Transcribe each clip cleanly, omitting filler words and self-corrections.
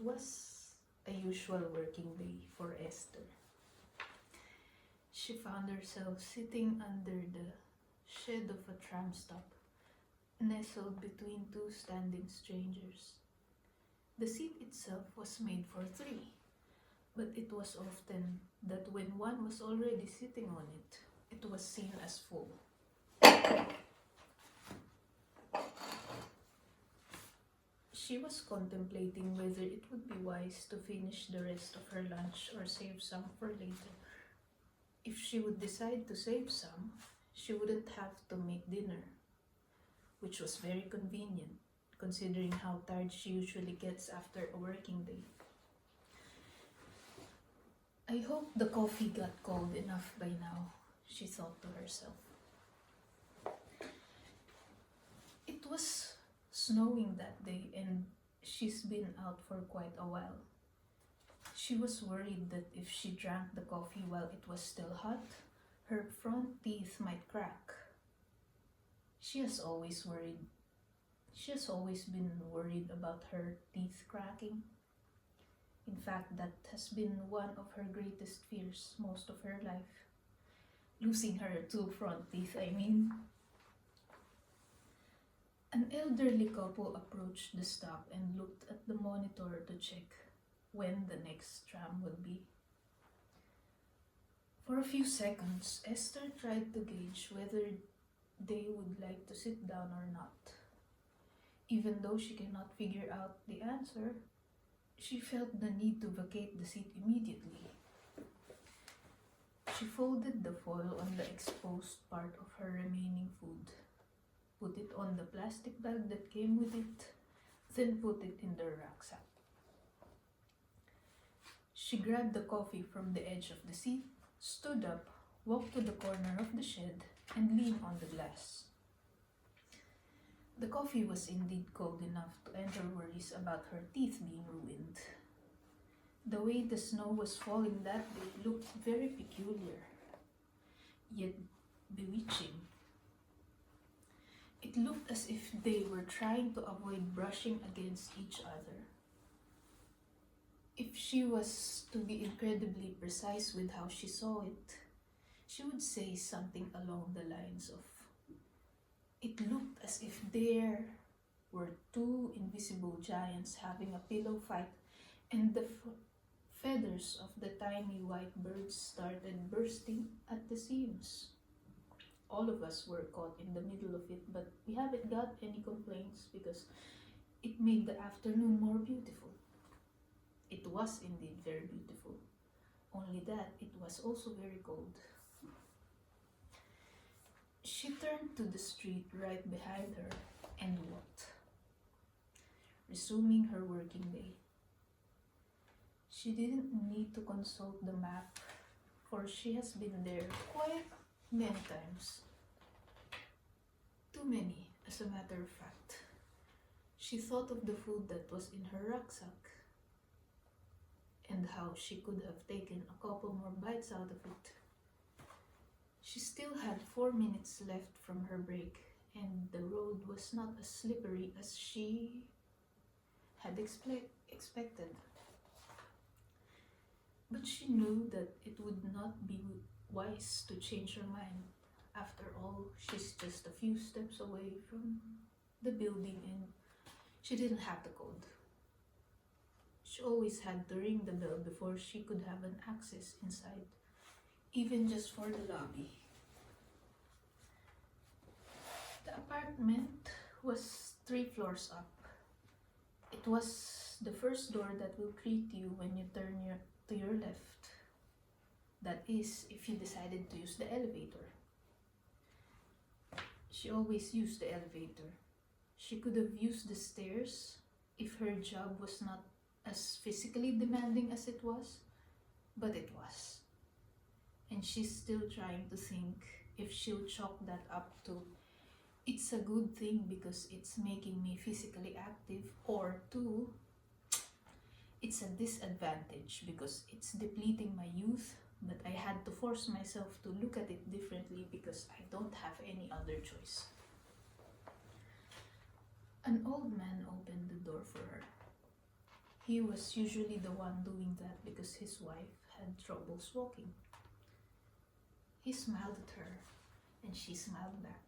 was a usual working day for Esther. She found herself sitting under the shed of a tram stop, nestled between two standing strangers. The seat itself was made for three, but it was often that when one was already sitting on it, it was seen as full. She was contemplating whether it would be wise to finish the rest of her lunch or save some for later. If she would decide to save some, she wouldn't have to make dinner, which was very convenient, considering how tired she usually gets after a working day. I hope the coffee got cold enough by now, she thought to herself. It was snowing that day and she's been out for quite a while. She was worried that if she drank the coffee while it was still hot, her front teeth might crack. She has always been worried about her teeth cracking. In fact, that has been one of her greatest fears most of her life. Losing her two front teeth, I mean. An elderly couple approached the stop and looked at the monitor to check when the next tram would be. For a few seconds, Esther tried to gauge whether they would like to sit down or not. Even though she cannot figure out the answer, she felt the need to vacate the seat immediately. She folded the foil on the exposed part of her remaining food, put it on the plastic bag that came with it, then put it in the rucksack. She grabbed the coffee from the edge of the seat, stood up, walked to the corner of the shed, and leaned on the glass. The coffee was indeed cold enough to end her worries about her teeth being ruined. The way the snow was falling that day looked very peculiar, yet bewitching. It looked as if they were trying to avoid brushing against each other. If she was to be incredibly precise with how she saw it, she would say something along the lines of, "It looked as if there were two invisible giants having a pillow fight, and the feathers of the tiny white birds started bursting at the seams. All of us were caught in the middle of it, but we haven't got any complaints because it made the afternoon more beautiful." It was indeed very beautiful, only that it was also very cold. She turned to the street right behind her and walked, resuming her working day. She didn't need to consult the map, for she has been there quite many times. Too many, as a matter of fact. She thought of the food that was in her rucksack, and how she could have taken a couple more bites out of it. She still had 4 minutes left from her break, and the road was not as slippery as she had expected. But she knew that it would not be wise to change her mind. After all, she's just a few steps away from the building and she didn't have the code. She always had to ring the bell before she could have an access inside, even just for the lobby. The apartment was 3 floors up. It was the first door that will greet you when you turn to your left. That is, if you decided to use the elevator. She always used the elevator. She could have used the stairs if her job was not as physically demanding as it was, but it was. And she's still trying to think if she'll chalk that up to, it's a good thing because it's making me physically active, or to, it's a disadvantage because it's depleting my youth, but I had to force myself to look at it differently because I don't have any other choice. An old man opened the door for her. He was usually the one doing that because his wife had troubles walking. He smiled at her, and she smiled back.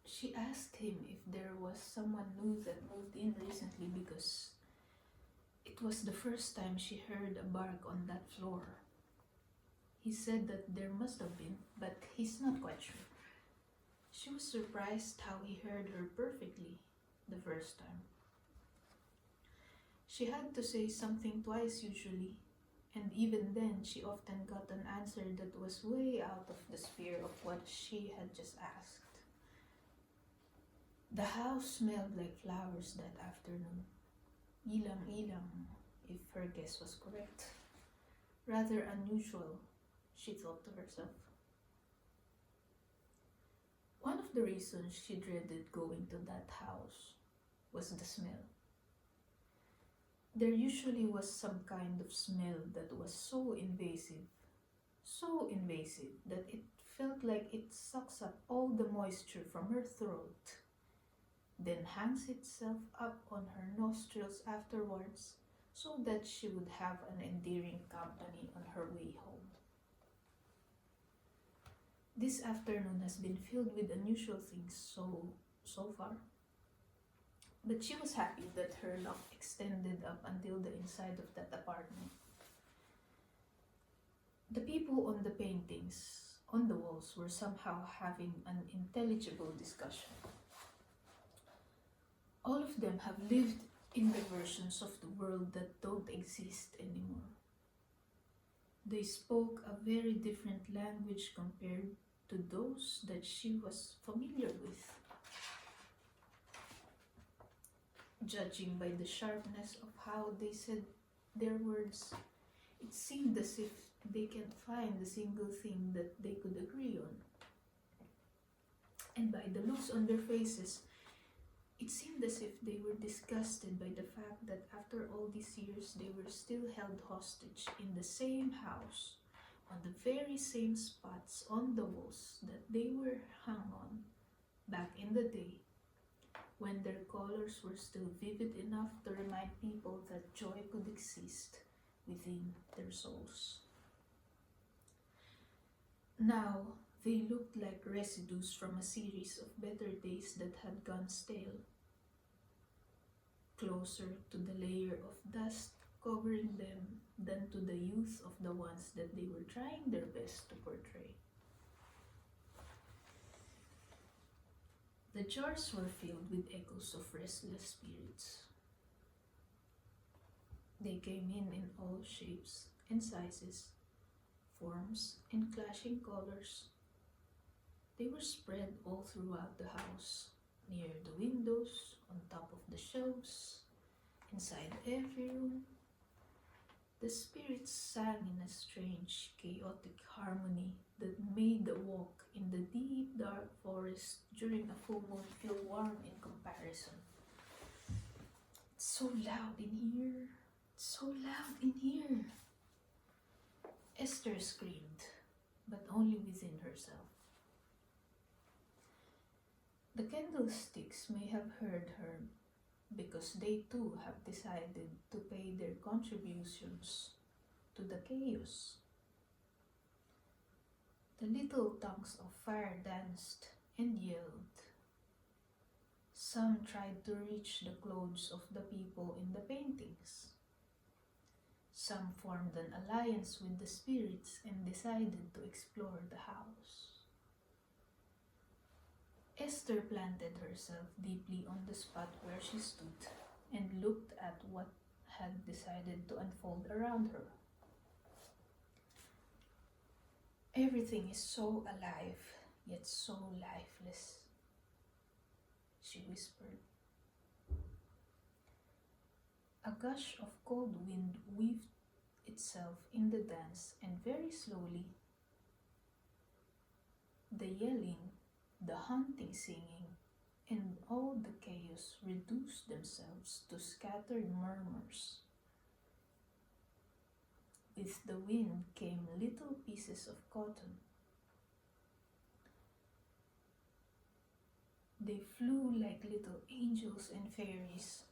She asked him if there was someone new that moved in recently because it was the first time she heard a bark on that floor. He said that there must have been, but he's not quite sure. She was surprised how he heard her perfectly the first time. She had to say something twice usually, and even then she often got an answer that was way out of the sphere of what she had just asked. The house smelled like flowers that afternoon. Ilang-ilang, if her guess was correct. Rather unusual, she thought to herself. One of the reasons she dreaded going to that house was the smell. There usually was some kind of smell that was so invasive that it felt like it sucks up all the moisture from her throat, then hangs itself up on her nostrils afterwards so that she would have an endearing company on her way home. This afternoon has been filled with unusual things so far. But she was happy that her luck extended up until the inside of that apartment. The people on the paintings on the walls were somehow having an intelligible discussion. All of them have lived in the versions of the world that don't exist anymore. They spoke a very different language compared to those that she was familiar with. Judging by the sharpness of how they said their words, it seemed as if they can't find a single thing that they could agree on. And by the looks on their faces, it seemed as if they were disgusted by the fact that after all these years they were still held hostage in the same house, on the very same spots on the walls that they were hung on back in the day, when their colors were still vivid enough to remind people that joy could exist within their souls. Now, they looked like residues from a series of better days that had gone stale, closer to the layer of dust covering them than to the youth of the ones that they were trying their best to portray. The jars were filled with echoes of restless spirits. They came in all shapes and sizes, forms and clashing colors. They were spread all throughout the house, near the windows, on top of the shelves, inside every room. The spirits sang in a strange, chaotic harmony that made the walk in the deep, dark forest during a full moon feel warm in comparison. It's so loud in here. It's so loud in here. Esther screamed, but only within herself. The candlesticks may have heard her because they too have decided to pay their contributions to the chaos. The little tongues of fire danced and yelled. Some tried to reach the clothes of the people in the paintings. Some formed an alliance with the spirits and decided to explore the house. Esther planted herself deeply on the spot where she stood and looked at what had decided to unfold around her. Everything is so alive, yet so lifeless, she whispered. A gush of cold wind weaved itself in the dance, and very slowly, the yelling, the haunting singing, and all the chaos reduced themselves to scattered murmurs. With the wind came little pieces of cotton. They flew like little angels and fairies,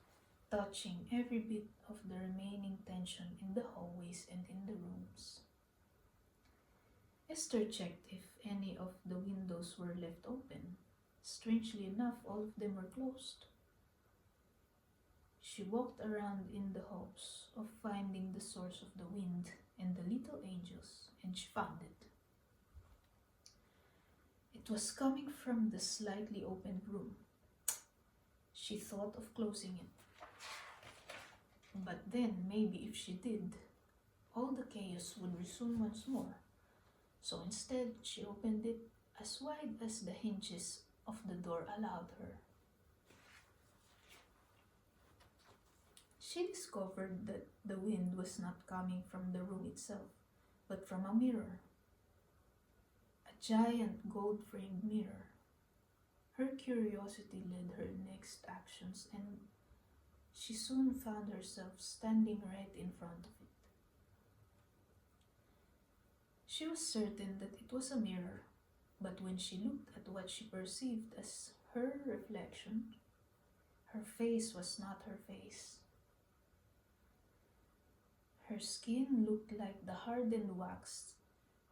touching every bit of the remaining tension in the hallways and in the rooms. Esther checked if any of the windows were left open. Strangely enough, all of them were closed. She walked around in the hopes of finding the source of the wind and the little angels, and she found it. It was coming from the slightly opened room. She thought of closing it. But then, maybe if she did, all the chaos would resume once more. So instead, she opened it as wide as the hinges of the door allowed her. She discovered that the wind was not coming from the room itself, but from a mirror. A giant gold-framed mirror. Her curiosity led her next actions, and she soon found herself standing right in front of it. She was certain that it was a mirror, but when she looked at what she perceived as her reflection, her face was not her face. Her skin looked like the hardened wax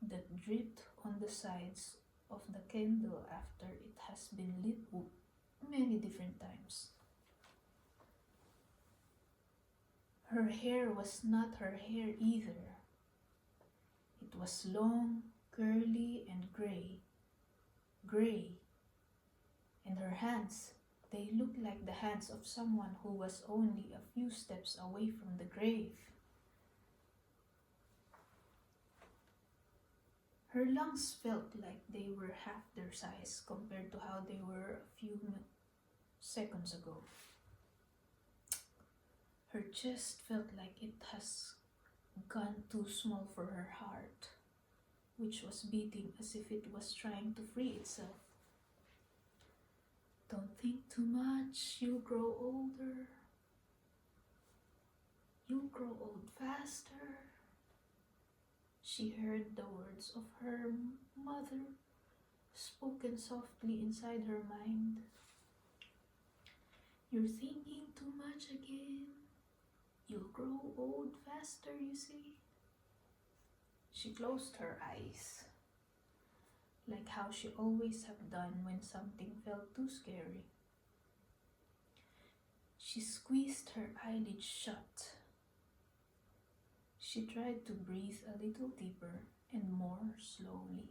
that dripped on the sides of the candle after it has been lit many different times. Her hair was not her hair either. It was long, curly, and gray. And her hands, they looked like the hands of someone who was only a few steps away from the grave. Her lungs felt like they were half their size compared to how they were a few seconds ago. Her chest felt like it has gone too small for her heart, which was beating as if it was trying to free itself. Don't think too much, you'll grow older. You'll grow old faster. She heard the words of her mother spoken softly inside her mind. You're thinking too much again. You'll grow old faster, you see. She closed her eyes, like how she always had done when something felt too scary. She squeezed her eyelids shut. She tried to breathe a little deeper and more slowly.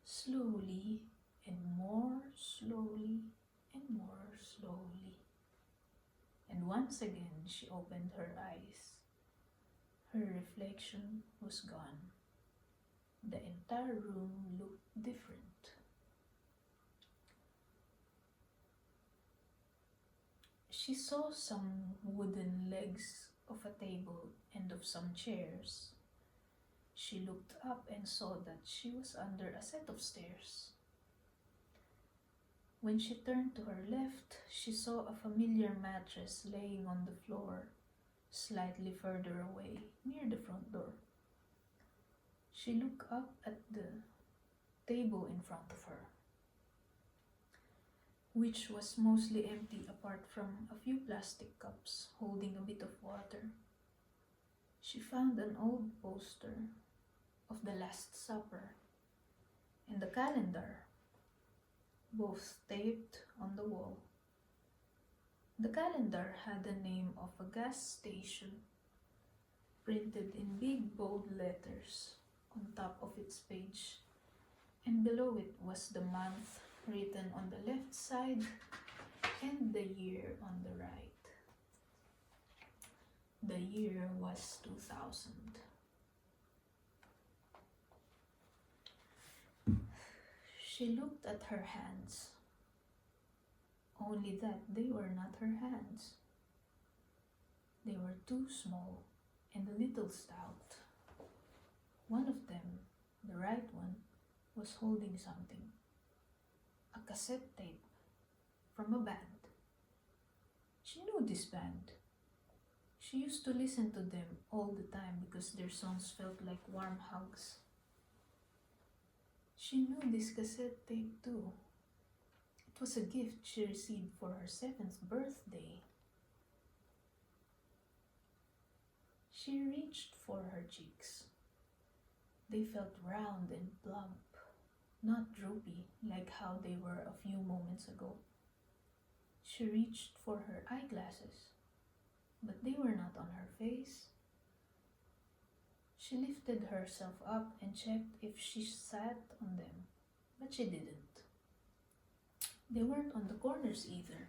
Slowly and more slowly and more slowly. And once again she opened her eyes. Her reflection was gone. The entire room looked different. She saw some wooden legs of a table and of some chairs. She looked up and saw that she was under a set of stairs. When she turned to her left, she saw a familiar mattress laying on the floor, slightly further away, near the front door. She looked up at the table in front of her, which was mostly empty apart from a few plastic cups holding a bit of water. She found an old poster of the Last Supper and a calendar, both taped on the wall. The calendar had the name of a gas station printed in big bold letters on top of its page, and below it was the month written on the left side and the year on the right. The year was 2000. She looked at her hands, only that they were not her hands. They were too small and a little stout. One of them, the right one, was holding something. A cassette tape from a band. She knew this band. She used to listen to them all the time because their songs felt like warm hugs. She knew this cassette tape too. It was a gift she received for her 7th birthday. She reached for her cheeks. They felt round and plump, not droopy like how they were a few moments ago. She reached for her eyeglasses, but they were not on her face. She lifted herself up and checked if she sat on them, but she didn't. They weren't on the corners either.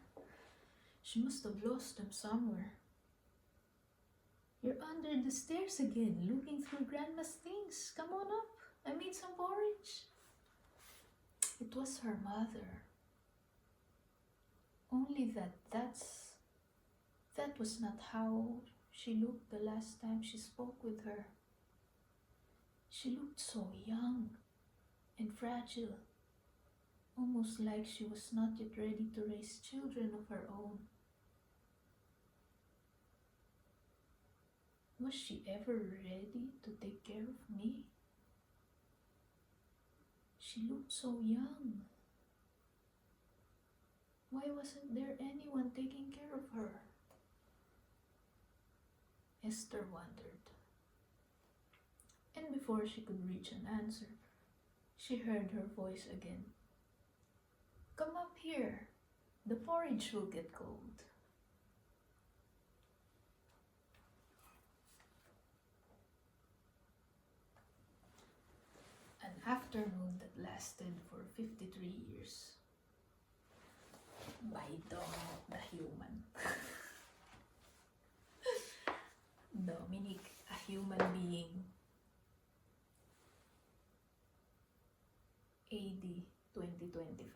She must have lost them somewhere. You're under the stairs again, looking through Grandma's things. Come on up. I made some porridge. It was her mother. Only that was not how she looked the last time she spoke with her. She looked so young and fragile, almost like she was not yet ready to raise children of her own. Was she ever ready to take care of me? She looked so young. Why wasn't there anyone taking care of her? Esther wondered. And before she could reach an answer, she heard her voice again. Come up here. The porridge will get cold. An afternoon that lasted for 53 years. By Dominique the human. Dominique, a human being. AD 2025.